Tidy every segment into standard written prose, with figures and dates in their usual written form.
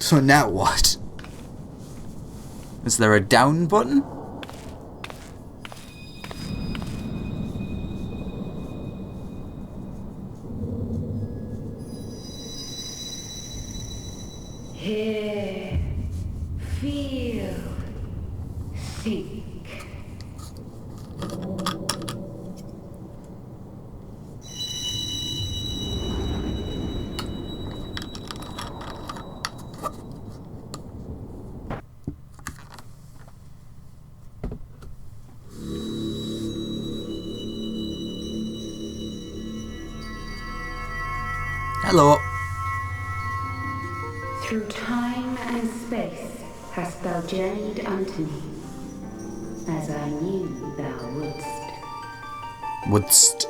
So now what? Is there a down button? Hear, feel, think. Hello. Through time and space hast thou journeyed unto me, as I knew thou wouldst. Wouldst.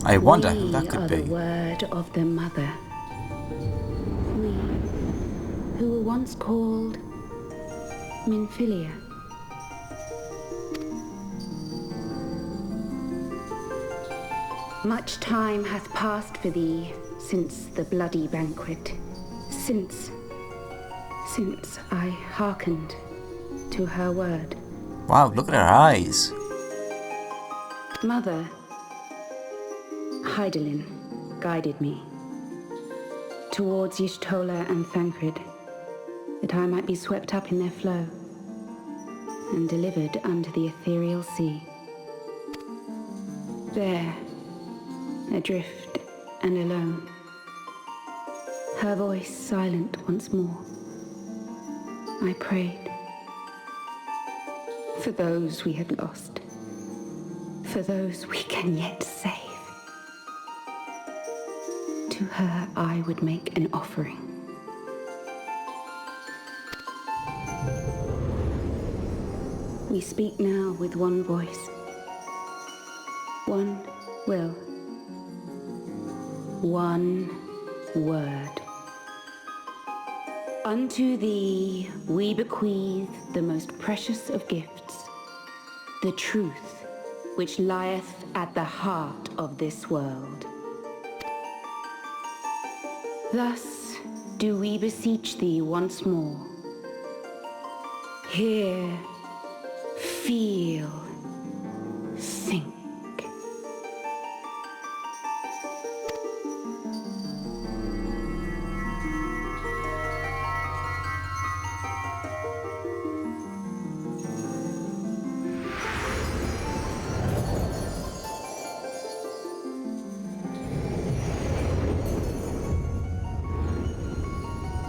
I wonder who that could We are be. the word of the mother. We, who were once called Minfilia. Much time hath passed for thee since the bloody banquet, since I hearkened to her word. Wow, look at her eyes. Mother, Hydaelyn guided me towards Y'shtola and Thancred, that I might be swept up in their flow and delivered unto the ethereal sea. There, adrift and alone, her voice silent once more, I prayed for those we had lost, for those we can yet save. To her I would make an offering. We speak now with one voice, one will, one word. Unto thee we bequeath the most precious of gifts, the truth which lieth at the heart of this world. Thus do we beseech thee once more. Hear, feel, think.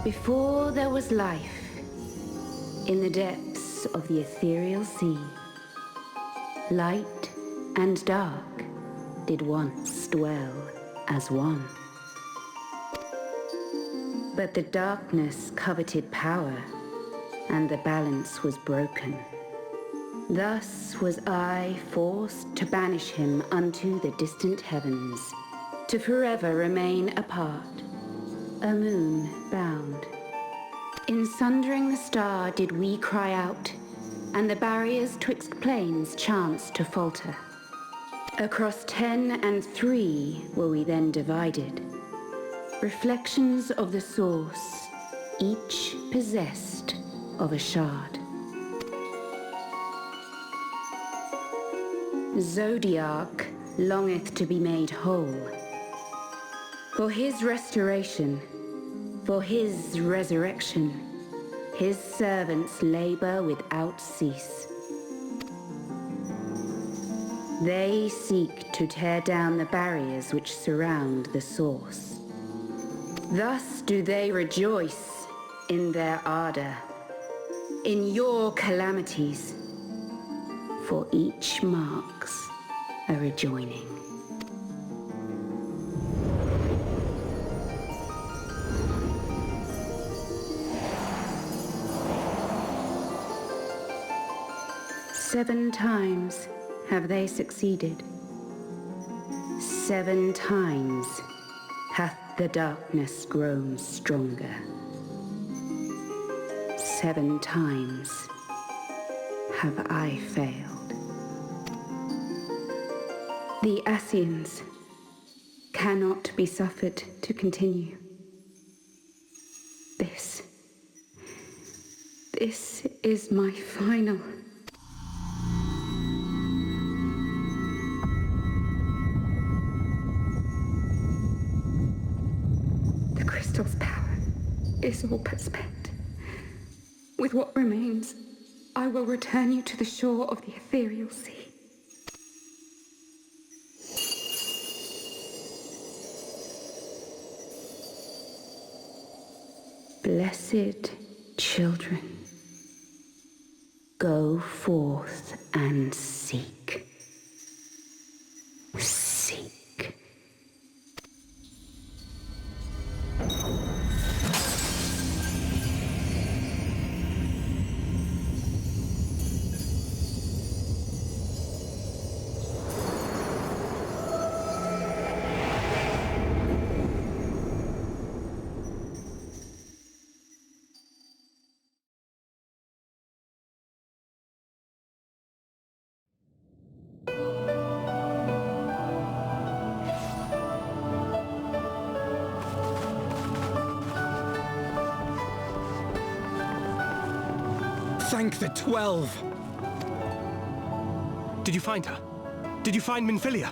Before there was life, in the depths of the ethereal sea, light and dark did once dwell as one. But the darkness coveted power, and the balance was broken. Thus was I forced to banish him unto the distant heavens, to forever remain apart, a moon bound. In sundering the star did we cry out, and the barriers twixt planes chanced to falter. Across 10 and 3 were we then divided, reflections of the source, each possessed of a shard. Zodiac longeth to be made whole. For his restoration, for his resurrection, his servants labor without cease. They seek to tear down the barriers which surround the source. Thus do they rejoice in their ardor, in your calamities, for each marks a rejoining. Seven times have they succeeded. 7 times hath the darkness grown stronger. 7 times have I failed. The Ascians cannot be suffered to continue. This is my final. The crystal's power is all but spent. With what remains, I will return you to the shore of the ethereal sea. Blessed children, go forth and seek. Seek. Thank the 12! Did you find her? Did you find Minfilia?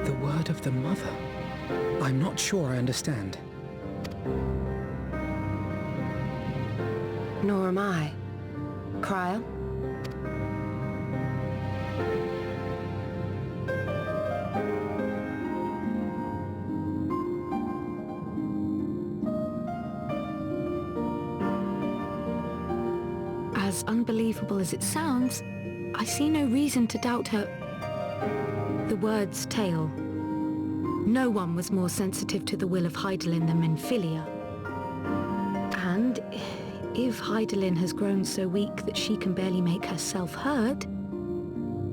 The word of the mother? I'm not sure I understand. Nor am I. Cryle? As unbelievable as it sounds, I see no reason to doubt her. The word's tale. No one was more sensitive to the will of Hydaelyn than Minfilia. And if Hydaelyn has grown so weak that she can barely make herself heard,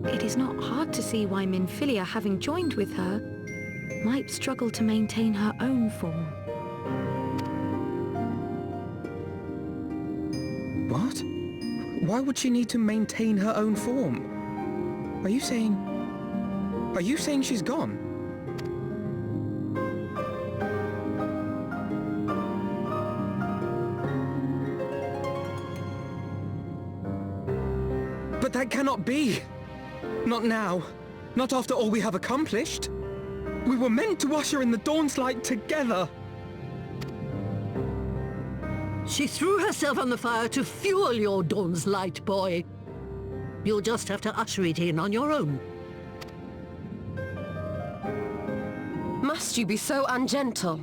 it is not hard to see why Minfilia, having joined with her, might struggle to maintain her own form. What? Why would she need to maintain her own form? Are you saying she's gone? But that cannot be! Not now. Not after all we have accomplished. We were meant to usher in the dawn's light together. She threw herself on the fire to fuel your dawn's light, boy. You'll just have to usher it in on your own. Must you be so ungentle?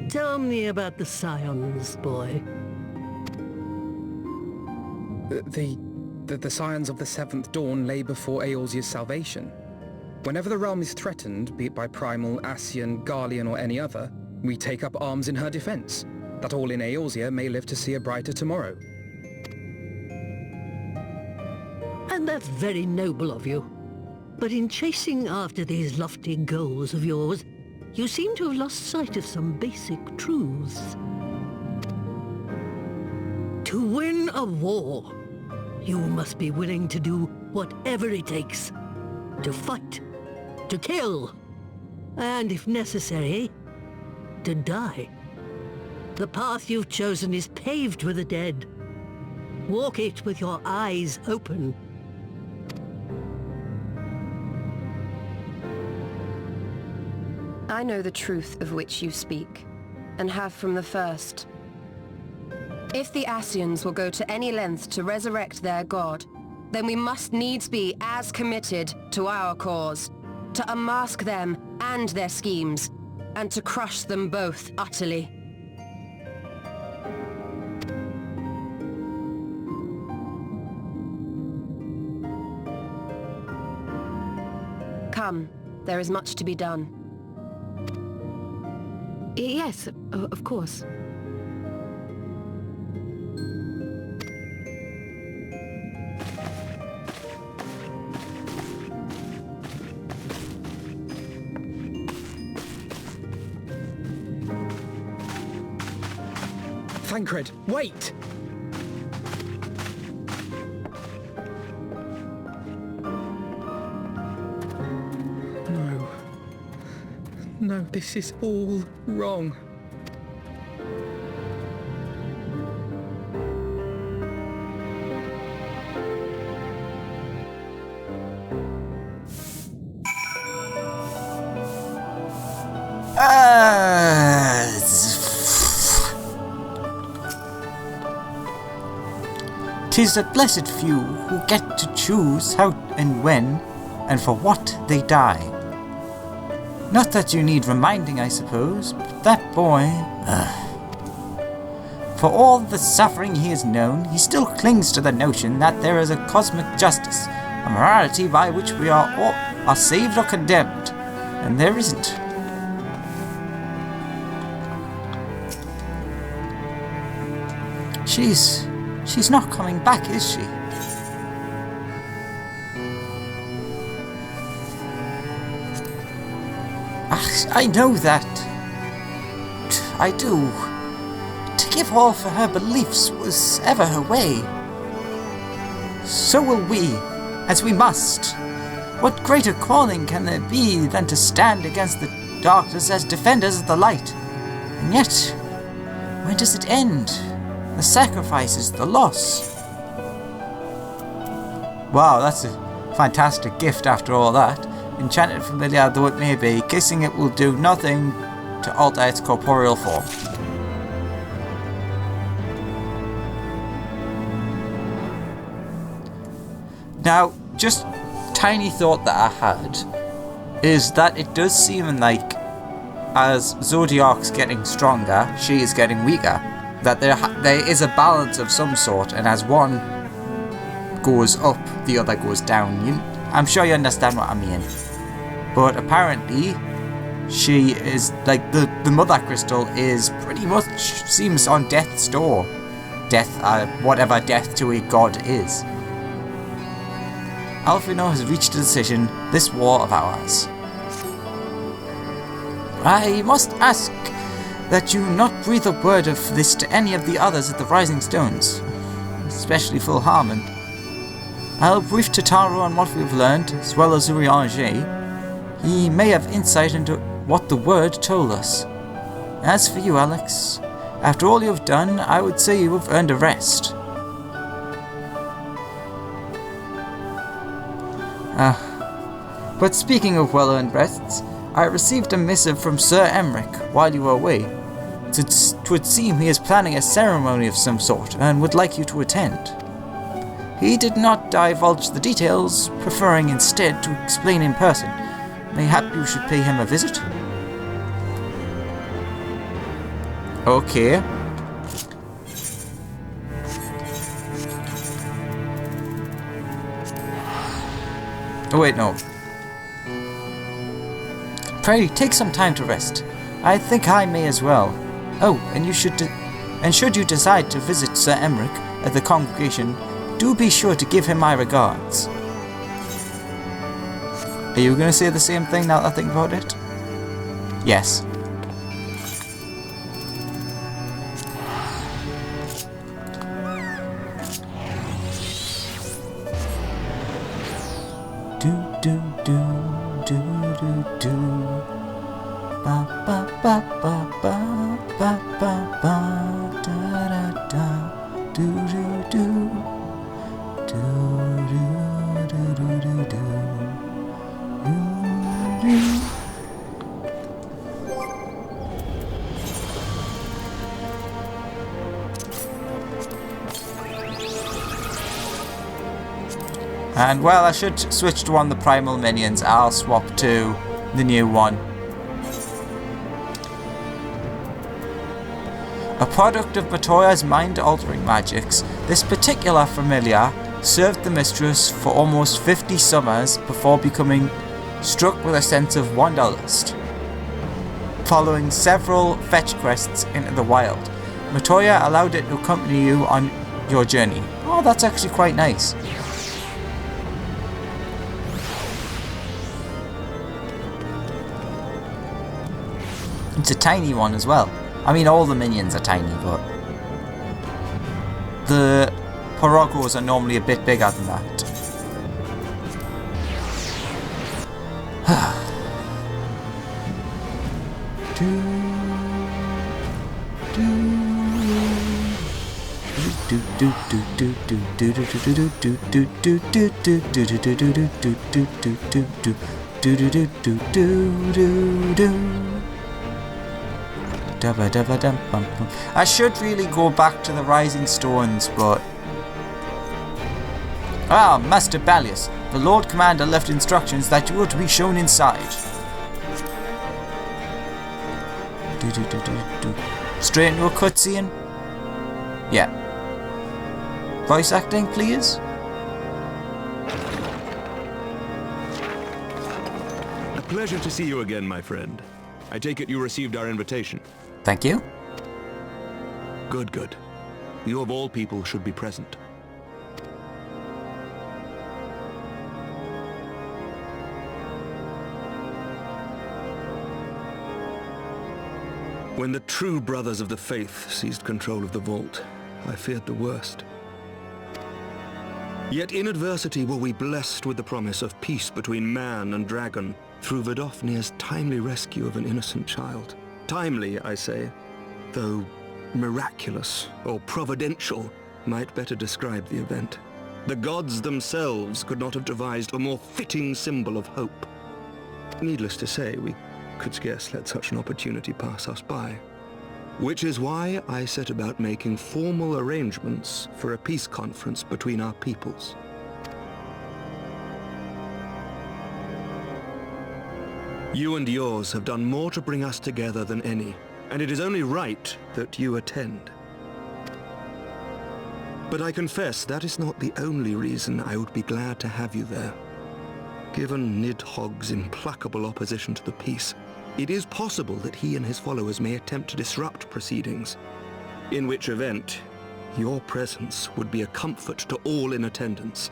Tell me about the Scions, boy. The scions of the Seventh Dawn lay before Eorzea's salvation. Whenever the realm is threatened, be it by Primal, Ascian, Garlean or any other, we take up arms in her defense, that all in Eorzea may live to see a brighter tomorrow. And that's very noble of you. But in chasing after these lofty goals of yours, you seem to have lost sight of some basic truths. To win a war, you must be willing to do whatever it takes. To fight, to kill, and if necessary, to die. The path you've chosen is paved with the dead. Walk it with your eyes open. I know the truth of which you speak, and have from the first. If the Ascians will go to any length to resurrect their god, then we must needs be as committed to our cause, to unmask them and their schemes, and to crush them both utterly. Come, there is much to be done. Yes, of course. Thancred, wait! No. No, this is all wrong. Tis a blessed few who get to choose how and when, and for what they die. Not that you need reminding, I suppose, but that boy... For all the suffering he has known, he still clings to the notion that there is a cosmic justice, a morality by which we are saved or condemned, and there isn't. She's not coming back, is she? I know that. I do. To give all for her beliefs was ever her way. So will we, as we must. What greater calling can there be than to stand against the darkness as defenders of the light? And yet, when does it end? The sacrifices, the loss. Wow, that's a fantastic gift after all that. Enchanted familiar though it may be, kissing it will do nothing to alter its corporeal form. Now, just tiny thought that I had is that it does seem like as Zodiac's getting stronger, she is getting weaker. That there is a balance of some sort, and as one goes up, the other goes down. I'm sure you understand what I mean. But apparently, she is, like, the Mother Crystal is pretty much, seems on death's door. Whatever death to a god is. Alphino has reached a decision, this war of ours. I must ask that you not breathe a word of this to any of the others at the Rising Stones, especially Phil Harmon. I'll brief Tataru on what we've learned, as well as Urianger. He may have insight into what the word told us. As for you, Alex, after all you've done, I would say you have earned a rest. But speaking of well-earned rests, I received a missive from Sir Emmerich while you were away. It would seem he is planning a ceremony of some sort and would like you to attend. He did not divulge the details, preferring instead to explain in person. Mayhap you should pay him a visit? Okay. Oh wait, no. Pray, take some time to rest. I think I may as well. Oh, and should you decide to visit Sir Emmerich at the congregation, do be sure to give him my regards. Are you going to say the same thing now that I think about it? Yes. Do do do do do do. Ba ba ba ba ba ba ba ba da da da do do do do do do do do do. And while I should switch to one of the primal minions, I'll swap to the new one. A product of Batoya's mind-altering magics, this particular familiar served the mistress for almost 50 summers before becoming struck with a sense of wanderlust. following several fetch quests into the wild. Matoya allowed it to accompany you on your journey. Oh, that's actually quite nice. It's a tiny one as well. I mean, all the minions are tiny, but the Porogos are normally a bit bigger than that. I should really go back to the Rising Stones, but... Ah, Master Ballius, the Lord Commander left instructions that you were to be shown inside. Straight into a cutscene? Yeah. Voice acting, please? A pleasure to see you again, my friend. I take it you received our invitation. Thank you. Good, good. You of all people should be present. When the true brothers of the faith seized control of the vault, I feared the worst. Yet in adversity were we blessed with the promise of peace between man and dragon through Vidofnir's timely rescue of an innocent child. Timely, I say, though miraculous or providential might better describe the event. The gods themselves could not have devised a more fitting symbol of hope. Needless to say, we could scarce let such an opportunity pass us by. Which is why I set about making formal arrangements for a peace conference between our peoples. You and yours have done more to bring us together than any, and it is only right that you attend. But I confess that is not the only reason I would be glad to have you there. Given Nidhogg's implacable opposition to the peace, it is possible that he and his followers may attempt to disrupt proceedings, in which event your presence would be a comfort to all in attendance.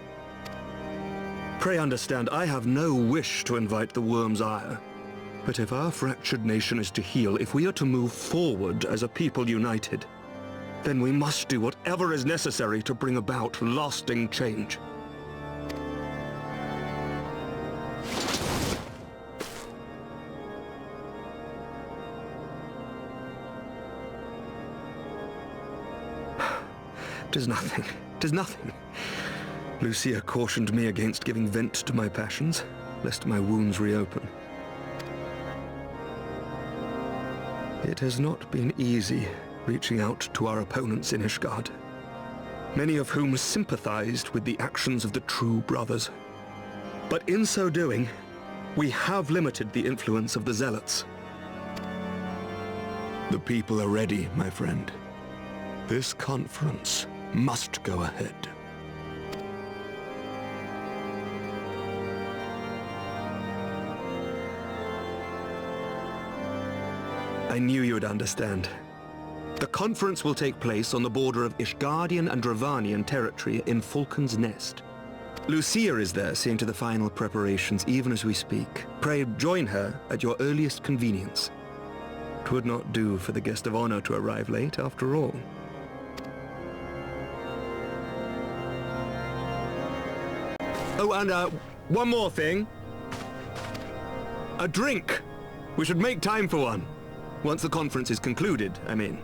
Pray understand, I have no wish to invite the worm's ire, but if our fractured nation is to heal, if we are to move forward as a people united, then we must do whatever is necessary to bring about lasting change. Tis nothing. Tis nothing. Lucia cautioned me against giving vent to my passions, lest my wounds reopen. It has not been easy reaching out to our opponents in Ishgard, many of whom sympathized with the actions of the true brothers. But in so doing, we have limited the influence of the zealots. The people are ready, my friend. This conference must go ahead. I knew you would understand. The conference will take place on the border of Ishgardian and Dravanian territory in Falcon's Nest. Lucia is there seeing to the final preparations even as we speak. Pray join her at your earliest convenience. 'Twould not do for the guest of honor to arrive late, after all. Oh, and one more thing. A drink. We should make time for one. Once the conference is concluded, I mean.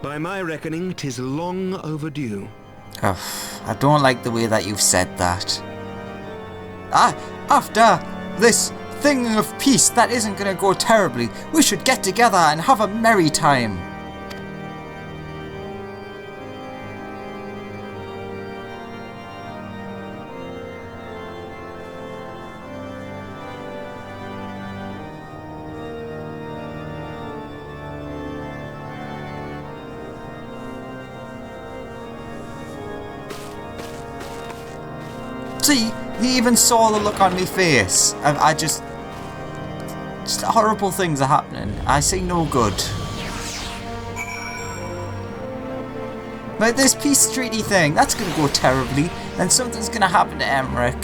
By my reckoning, 'tis long overdue. Ugh, I don't like the way that you've said that. After this thing of peace that isn't going to go terribly, we should get together and have a merry time. See, you even saw the look on my face. I just... Just horrible things are happening. I see no good. Like this peace treaty thing, that's going to go terribly. Then something's going to happen to Emmerich.